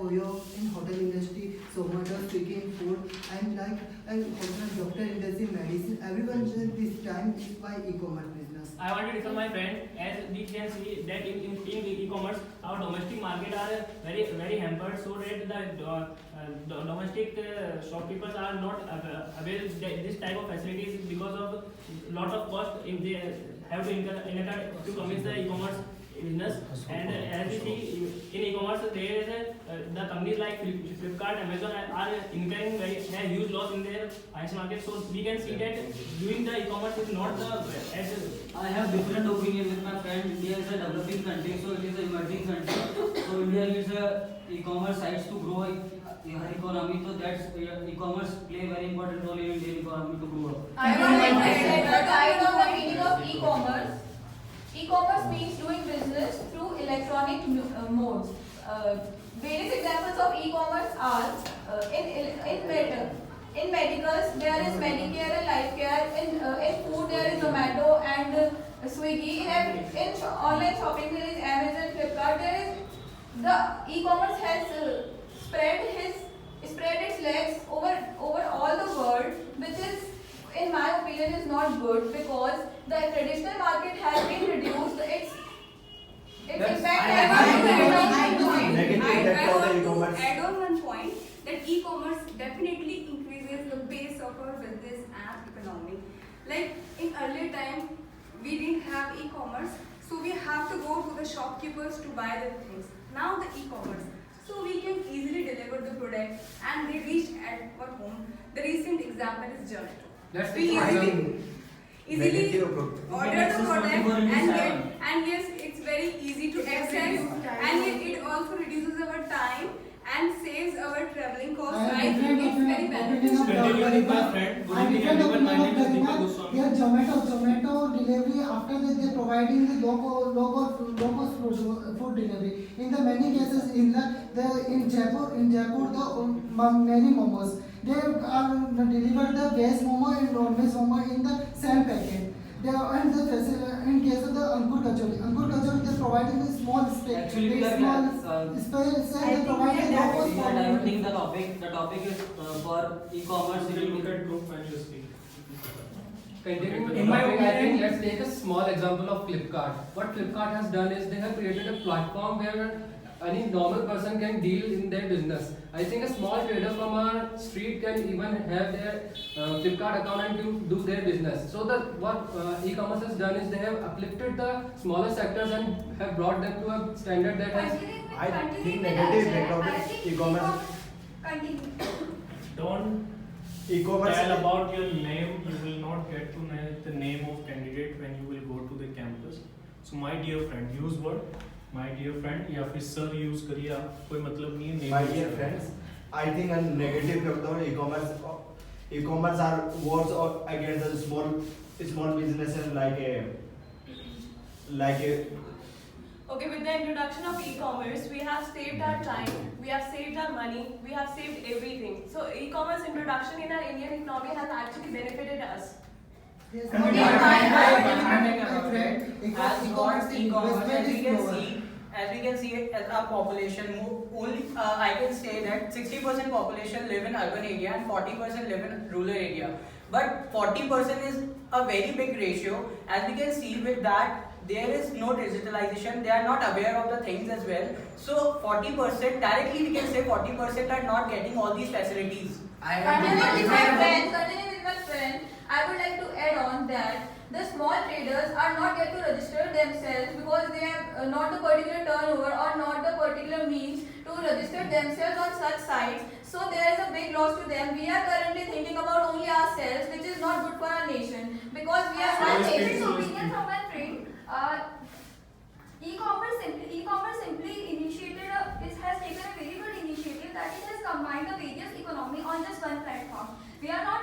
Oyo in hotel industry, Zomato, Swiggy in food, and hotel, doctor industry, medicine. Everyone this time is by e-commerce business. I want to refer my friend, as we can see that in e-commerce, our domestic market are very hampered, so that the domestic shopkeepers are not avail this type of facilities because of lot of cost if they have to incur to commence the e-commerce business. And as we see in e-commerce, there is the companies like Flipkart, Amazon are incurring very huge loss in their financial market. So we can see that doing the e-commerce is not the as I have different opinion with my friend. India is a developing country, so it is an emerging country. So India needs e-commerce sites to grow her economy. So that's e-commerce play a very important role in Indian economy to grow up. I know the meaning of e-commerce. E-commerce means doing business through electronic modes. Various examples of e-commerce are in medicals there is Medicare and Lifecare. In food there is Zomato and Swiggy. In online shopping there is Amazon, Flipkart. There is the e-commerce has spread its legs over all the world, which is, in my opinion, is not good, because the traditional market has been reduced. Its impact I want to add on one point that e-commerce definitely increases the base of our business and economy. Like in earlier time, we didn't have e-commerce, so we have to go to the shopkeepers to buy the things. Now the e-commerce, so we can easily deliver the product and they reach at our home. The recent example is Zomato. Let's We easily order the product and yes, it's very easy to access, and it also reduces our time and saves our traveling costs. I think it's very beneficial. Continuing my friend, good evening everyone. My name is Deepak Goswami. Yeah, Zomato delivery, after that they providing the local food delivery. In the many cases in Jaipur the many momos, they are delivered the veg momo and non-veg momo in the same packet. They are, and in case of the Ankur Kachori, they are providing a small space. Actually, we are providing diverting the topic. The topic is for e-commerce. We will look at group when you speak. continuing in my opinion, let's take a small example of Flipkart. What Flipkart has done is they have created a platform where any normal person can deal in their business. I think a small trader from our street can even have their Flipkart account and to do their business. So what e-commerce has done is they have uplifted the smaller sectors and have brought them to a standard that has. I think negative background is e-commerce. Don't E-commerce. tell about your name. You will not get to know the name of candidate when you will go to the campus. So my dear friend, use word my dear friend या फिर sir use करिए, आप कोई मतलब नहीं है. My dear friends, I think a negative करता हूँ e-commerce are words against the small businesses like a. Okay, with the introduction of e-commerce, we have saved our time, we have saved our money, we have saved everything. So e-commerce introduction in our Indian economy has actually benefited us. Yes. As we can see it as our population, only I can say that 60% population live in urban area and 40% live in rural area. But 40% is a very big ratio. As we can see with that, there is no digitalization. They are not aware of the things as well. So 40%, directly we can say 40% are not getting all these facilities. Continuing with my friend, I would like to add on that the small traders are not yet to register themselves because they have not the particular turnover or not the particular means to register themselves on such sites. So there is a big loss to them. We are currently thinking about only ourselves, which is not good for our nation, because we are not taking opinion from my friend. E-commerce simply initiated it has taken a very good initiative that it has combined the various economy on just one platform. We are not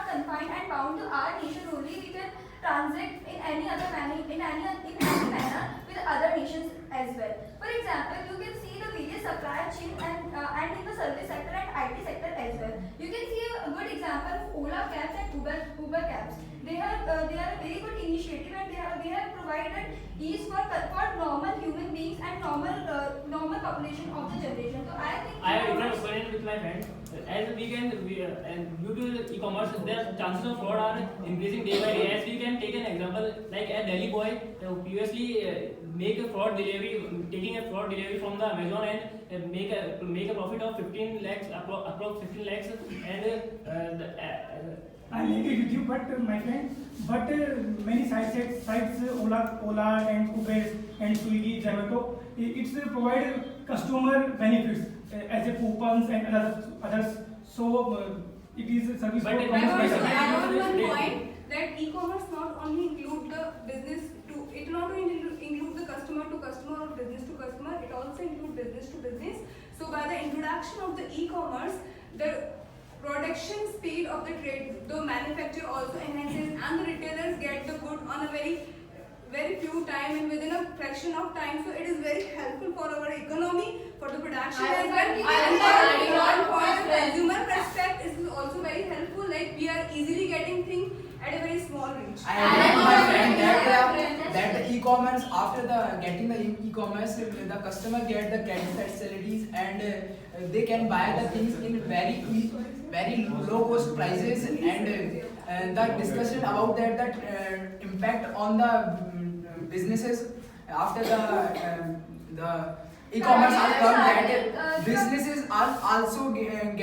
confined and bound to our nation only. We can transact in any other manner, in any manner with other nations as well. For example, you can see the various supply chain and in the service sector and IT sector as well. You can see a good example of Ola Cabs and Uber Cabs. They are a very good initiative, and they have provided ease for normal human beings and normal population of the generation. So I think I have different opinion with my friend. As and due to e-commerce, the chances of fraud are increasing day by day. As we can take an example, like a Delhi boy previously make a fraud delivery, taking a fraud delivery from the Amazon and make a profit of 15 lakhs, approx 15 lakhs, and I agree with you, but my friend, many sites Ola and Uber and Swiggy, Zomato, it's provide customer benefits as a coupons and others. So it is a service But for it I commerce. want to Yes, add on one yes. point that e-commerce not only include the business to it not only include the customer to customer or business to customer, it also include business to business. So by the introduction of the e-commerce, the production speed of the trade, the manufacturer also enhances, and the retailers get the good on a very few time and within a fraction of time. So it is very helpful for our economy, for the production I as was well. working And on for that. the consumer perspective, it is also very helpful. Like we are easily getting things at a very small reach. I agree with my friend Yeah. that the e-commerce, after the getting the e-commerce, the customer get the credit facilities and they can buy the things in very low cost prices, and the discussion about that impact on the businesses after the e-commerce are come, that businesses are also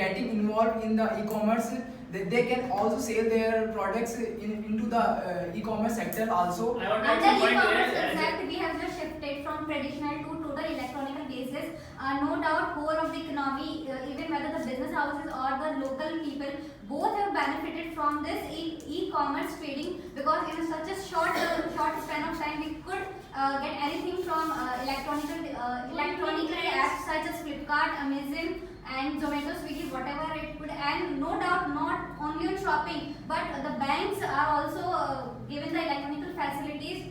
getting involved in the e-commerce. They can also sell their products into the e-commerce sector also. I want to Under add some point e-commerce here. concept, we have just shifted from traditional to total electronic basis. No doubt, whole of the economy, even whether the business houses or the local people, both have benefited from this e-commerce trading, because in such a short span of time, we could get anything from electronic apps such as Flipkart, Amazon, and Zomato, Swiggy, whatever it could. And no doubt, not only on shopping, but the banks are also given the electronic facilities,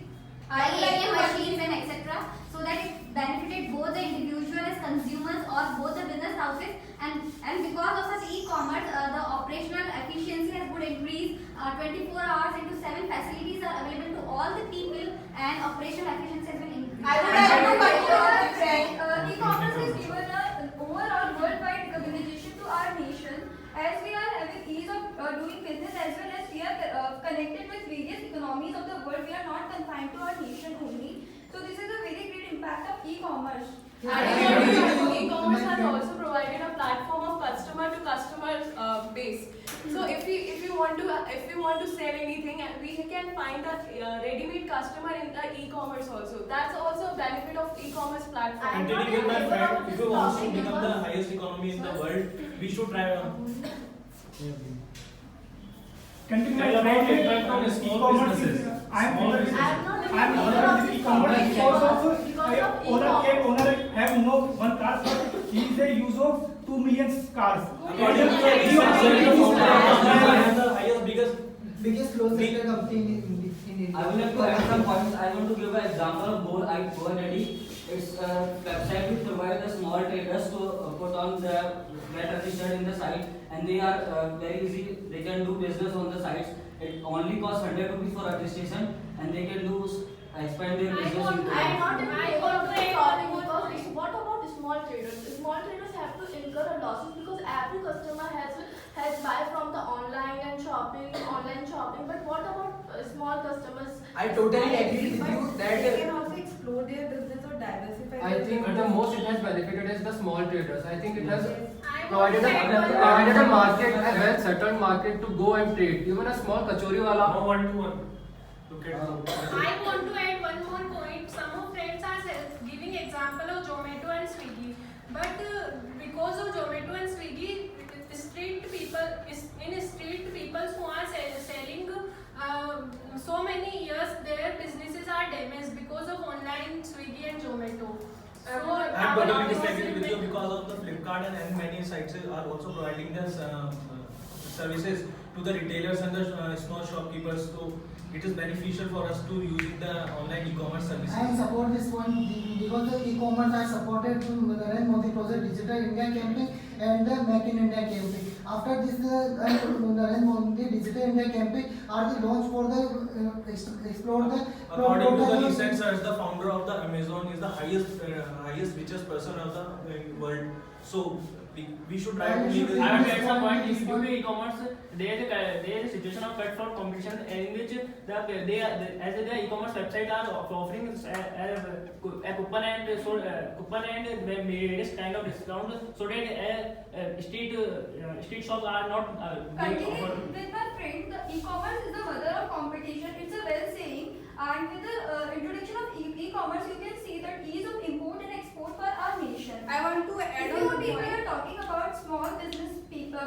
ATM machines and etc. So that it benefited both the individual as consumers or both the business houses. And because of such e-commerce, the operational efficiency has would increase. 24 hours into 7 facilities are available to all the people, and operational efficiency has been increased. I would like to continue on the trend. E-commerce has given an overall worldwide recognition to our nation, as we are having ease of doing business, as well as we are connected with various economies of the world. We are not confined to our nation only. So this is a very great impact of e-commerce. E-commerce has also provided a platform of customer to customer base. So if we want to sell anything, and we can find a ready-made customer in the e-commerce also. That's also a benefit of e-commerce platform. Continuing with my friend, if you want to become the highest economy in the world, we should try. Continue Tell my about friend, impact on small e-commerce is- businesses. I am Small familiar businesses. with e-commerce because of owner have no one car, but he is a use of 2 million cars. According to the research, I have the highest biggest closed sector company in India. I would like to add some points. I want to give an example of GoDaddy. It's a website which provides the small traders to put on the get registered in the site, and they are very easy. They can do business on the sites. It only costs 100 rupees for registration, and they can expand their business. What about the small traders? The small traders have to incur a losses because every customer has buy from the online shopping. But what about small customers? I totally agree with you They that can also explore their business or diversify. I their think business. the most it has benefited is the small traders. I think it has I provided want a market, a well settled market to go and trade. Even a small kachori wala. No one-to-one. Look at I want to add one more point. Some of friends are giving example of Zomato and Swiggy, but because of Zomato and Swiggy, street people who are selling so many years, their businesses are damaged because of online Swiggy and Zomato. So I'm totally disagree with you because of the Flipkart and many sites are also providing this services to the retailers and the small shopkeepers. So it is beneficial for us to using the online e-commerce services. I support this one because the e-commerce are supported through Narendra Modi project Digital India campaign and the Make in India campaign. After this, Narendra Modi Digital India campaign are the launch for the explore the. According to the recent search, the founder of the Amazon is the highest highest richest person of the world. So we should try to And make should the I will add some point. Due to e-commerce, there is a situation of cutthroat competition in which as the e-commerce website are offering a coupon and various kind of discount, so that street shops are not being Continuing offered. with my friend, the e-commerce is the mother of competition. It's a well saying. And with the introduction of e-commerce, you can see that ease of import and export for our nation. I want to add If on we one are point. talking about small business people,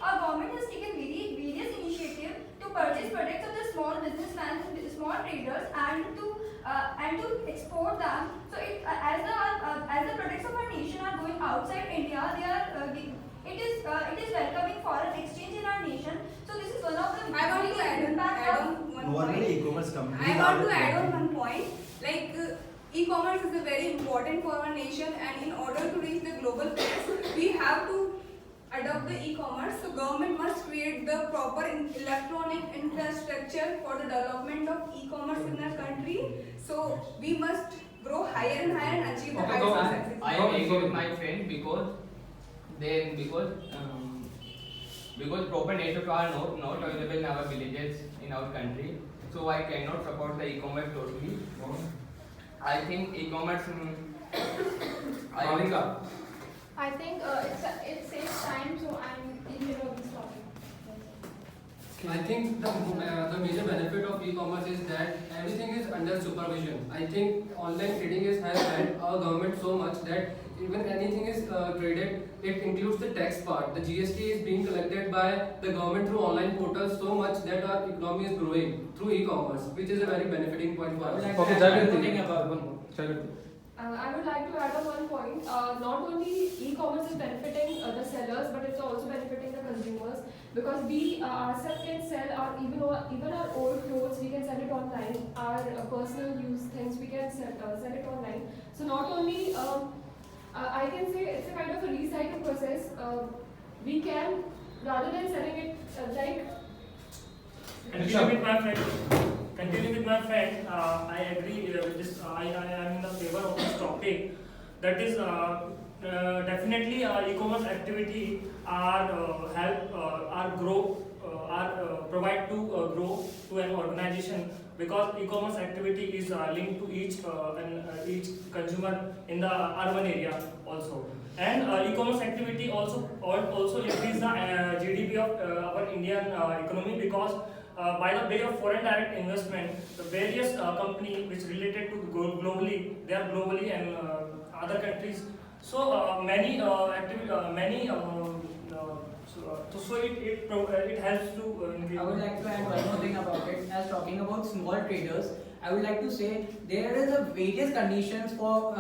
our government has taken various initiatives to purchase products of the small businessmen, small traders, and to export them. So as the products of our nation are going outside India, they are it is welcoming foreign exchange in our nation. So this is one of the I want to biggest impact add of on one No point. already e-commerce companies I want to add on are one point. Like e-commerce is a very important for our nation, and in order to reach the global place, we have to adopt the e-commerce. So government must create the proper electronic infrastructure for the development of e-commerce in our country. So we must grow higher and higher and achieve the Okay, highest go on. success. I agree with my friend because proper networks are not available in our villages in our country, so I cannot support the e-commerce totally. I think e-commerce. I think it saves time, so I'm in favor of this topic. I think the major benefit of e-commerce is that everything is under supervision. I think online trading has helped our government so much that even anything is traded, it includes the tax part. The GST is being collected by the government through online portals so much that our economy is growing through e-commerce, which is a very benefiting point for us. Okay, Jagriti. I would like to add on one point. Not only e-commerce is benefiting the sellers, but it's also benefiting the consumers, because we ourselves can sell even our old clothes. We can sell it online. Our personal use things we can sell it online. So not only I can say it's a kind of a recycle process. We can, rather than selling it Continuing with my friend, I agree with this. I am in the favor of this topic. That is definitely e-commerce activity are provide to grow to an organization, because e-commerce activity is linked to each consumer in the urban area also. And e-commerce activity also increase the GDP of our Indian economy, because by the way of foreign direct investment, the various company which related to globally, they are globally and other countries. So many it helps to increase. I would like to add one more thing about it. As talking about small traders, I would like to say there is a various conditions for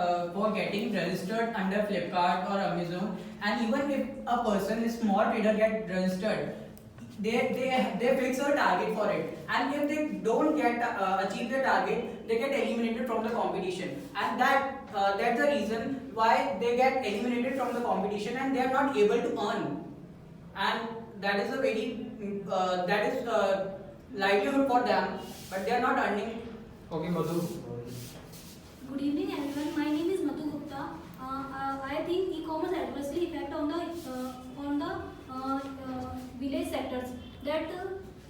getting registered under Flipkart or Amazon, and even if a person is small trader get registered, they fix a target for it, and if they don't get achieve the target, they get eliminated from the competition, and that's the reason why they get eliminated from the competition and they are not able to earn, and that is a very livelihood for them, but they are not earning. Okay, Madhu. Good evening, everyone. My name is Madhu Gupta. I think e-commerce adversely affect on the village sectors. That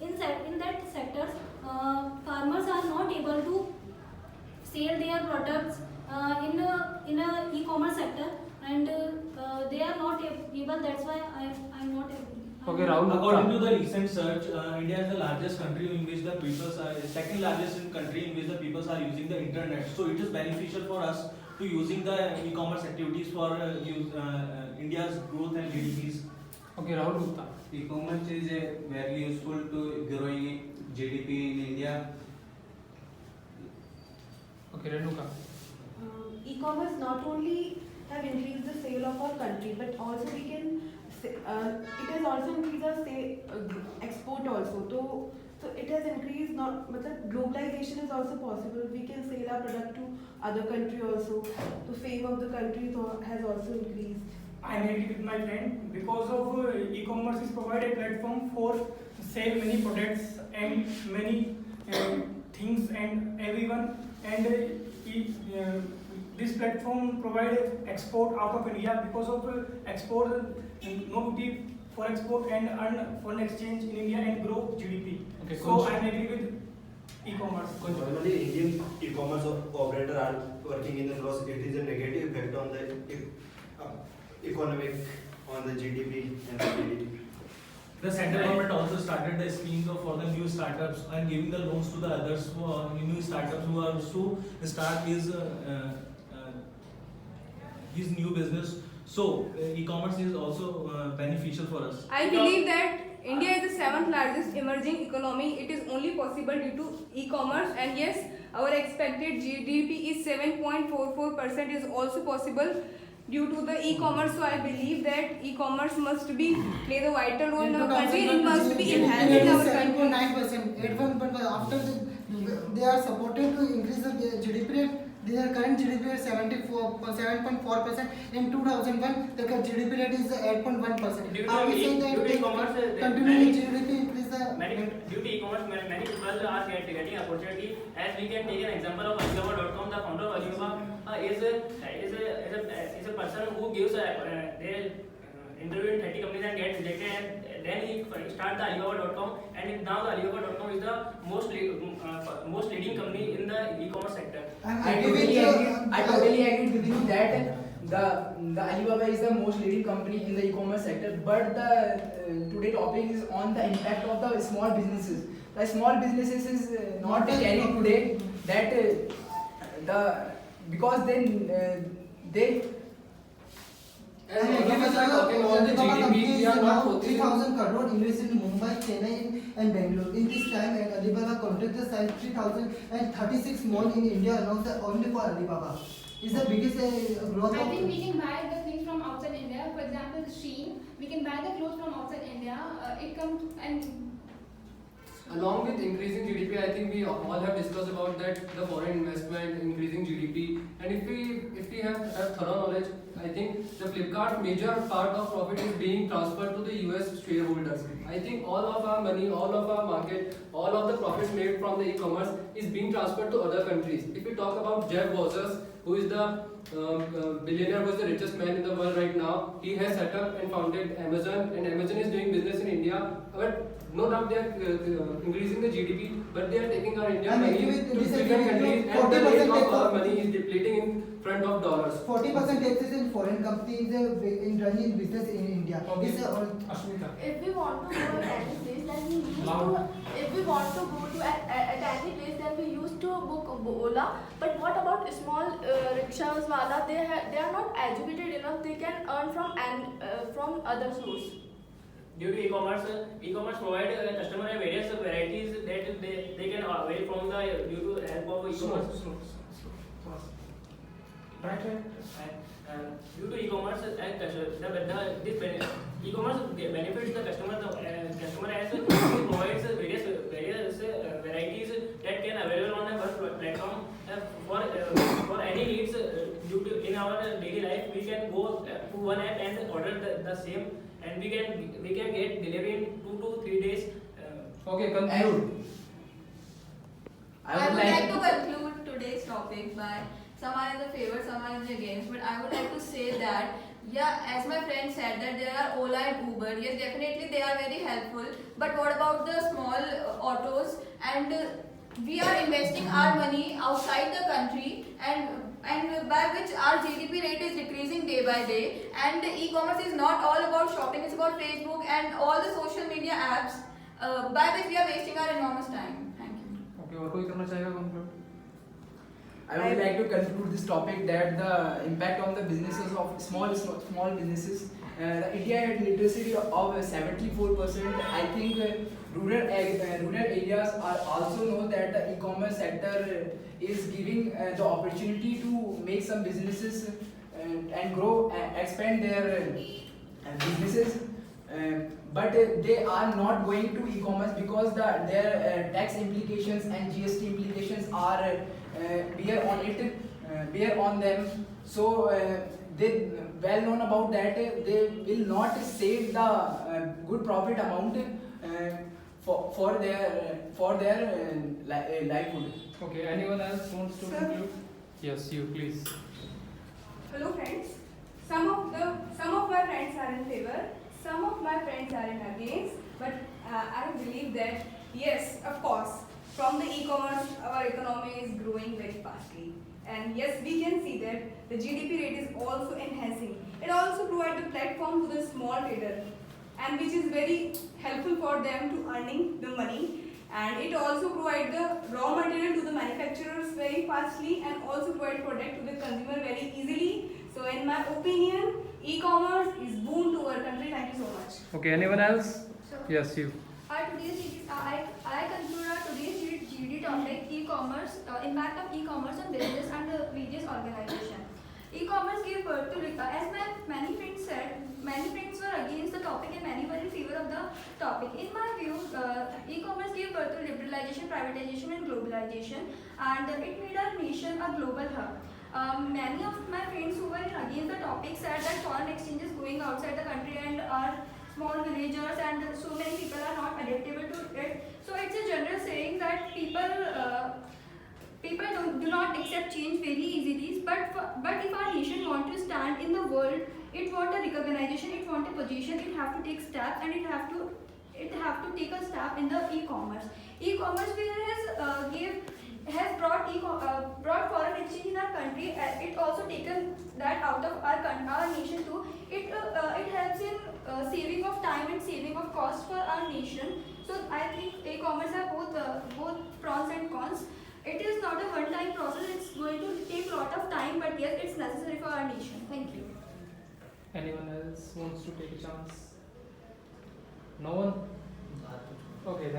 in that sectors, farmers are not able to sell their products in a e-commerce sector, and they are not able. That's why I'm not able. Okay, Rahul. According to the recent search, India is the largest country in which the people are second largest country in which the people are using the internet. So it is beneficial for us to using the e-commerce activities for India's growth and GDPs. Okay, Rahul Gupta. E-commerce is very useful to growing GDP in India. Okay, Renuka. E-commerce not only have increased the sale of our country, but also we can it has also increased our export also. So it has increased, globalization is also possible. We can sell our product to other country also. The fame of the country has also increased. I agree with my friend. Because of e-commerce is provide a platform for sell many products and many things and everyone, and this this platform provide export out of India because of export, no duty for export and earn foreign exchange in India and grow GDP. Okay, So I agree with e-commerce. Normally, Indian e-commerce operator are working in the loss. It is a negative effect on the economic, on the GDP and the GDP. The central government also started the schemes for the new startups and giving the loans to the others who are new startups who are to start his new business. So e-commerce is also beneficial for us. I believe that India is the 7th largest emerging economy. It is only possible due to e-commerce, and yes, our expected GDP is 7.44% is also possible due to the e-commerce. So I believe that e-commerce must be play the vital role in our country. It must be enhanced in our country. 7.9%. After they are supported to increase the GDP rate. Their current GDP is 7.4%. In 2001, the GDP rate is 8.1%. Are we saying that e-commerce, continuing GDP increase the due to e-commerce, many people are getting opportunity. As we can take an example of Alibaba.com, the founder of Alibaba is a person who gives their interview in 30 companies and gets rejected, and then he starts the Alibaba.com, and now the Alibaba.com is the most leading company in the e-commerce sector. I totally agree with you that the Alibaba is the most leading company in the e-commerce sector, but the today topic is on the impact of the small businesses. The small businesses is not carrying today that because they As economists are talking about the GDP, we are not focusing 3,000 crore invested in Mumbai, Chennai and Bangalore. In this time, Alibaba contracted size 3,036 mall in India announced only for Alibaba. Is the biggest growth I of... think we can buy the things from outside India. For example, Shein, we can buy the clothes from outside India. It comes and along with increasing GDP, I think we all have discussed about that the foreign investment, increasing GDP, and if we have thorough knowledge, I think the Flipkart major part of profit is being transferred to the US shareholders. I think all of our money, all of our market, all of the profits made from the e-commerce is being transferred to other countries. If we talk about Jeff Bezos, who is the billionaire, who is the richest man in the world right now, he has set up and founded Amazon, and Amazon is doing business in India. But no doubt they are increasing the GDP, but they are taking our Indian money to different countries, and the rate of our money is depleting in front of dollars. 40% taxes in foreign companies in running business in India. Okay. If we want to go at any place, then we used to. If we want to go to at any place, then we used to book Ola. But what about small rickshaws wala? They are not educated enough. They can earn from other source. Due to e-commerce provide customer various varieties that they can avail from the due to help of e-commerce. Due to e-commerce e-commerce benefits the customer. The customer as provides various varieties that can available on a platform for any needs. Due to in our daily life, we can go to one app and order the same, and we can get delivery in 2 to 3 days. Okay, conclude. I would like to conclude today's topic by some are in the favor, some are in the against, but I would like to say that as my friend said that there are Ola and Uber. Yes, definitely they are very helpful. But what about the small autos? And we are investing our money outside the country, and by which our GDP rate is decreasing day by day. And e-commerce is not all about shopping; it's about Facebook and all the social media apps by which we are wasting our enormous time. Thank you. Okay, और कोई करना चाहेगा conclude? I would like to conclude this topic that the impact on the businesses of small businesses. India had literacy of 74%. I think rural areas are also know that the e-commerce sector is giving the opportunity to make some businesses and grow, expand their businesses. But they are not going to e-commerce because their tax implications and GST implications are bear on them. So they well known about that. They will not save the good profit amount for their livelihood. Okay, anyone else wants to conclude? Yes, you please. Hello friends. Some of my friends are in favor. Some of my friends are in against. But I believe that yes, of course, from the e-commerce, our economy is growing very fastly. And yes, we can see that the GDP rate is also enhancing. It also provides a platform to the small trader, and which is very helpful for them to earning the money. And it also provides the raw material to the manufacturers very fastly, and also provide product to the consumer very easily. So in my opinion, e-commerce is boon to our country. Thank you so much. Okay, anyone else? So, Yes, you. I conclude our today's GD topic, e-commerce, impact of e-commerce on business and various organization. E-commerce gave birth to, as many friends said, many friends were against the topic and many were in favor of the topic. In my view, e-commerce gave birth to liberalization, privatization and globalization, and it made our nation a global hub. Many of my friends who were against the topic said that foreign exchange is going outside the country and our small villagers and so many people are not adaptable to it. So it's a general saying that people do not accept change very easily. But if our nation wants to stand in the world, it wants a recognition, it wants a position, it have to take steps, and it have to take a step in the e-commerce. E-commerce has brought foreign exchange in our country. It also taken that out of our nation too. It helps in saving of time and saving of cost for our nation. So I think e-commerce have both pros and cons. It is not a one-time process. It's going to take a lot of time, but yes, it's necessary for our nation. Thank you. Anyone else wants to take a chance? No one? Okay.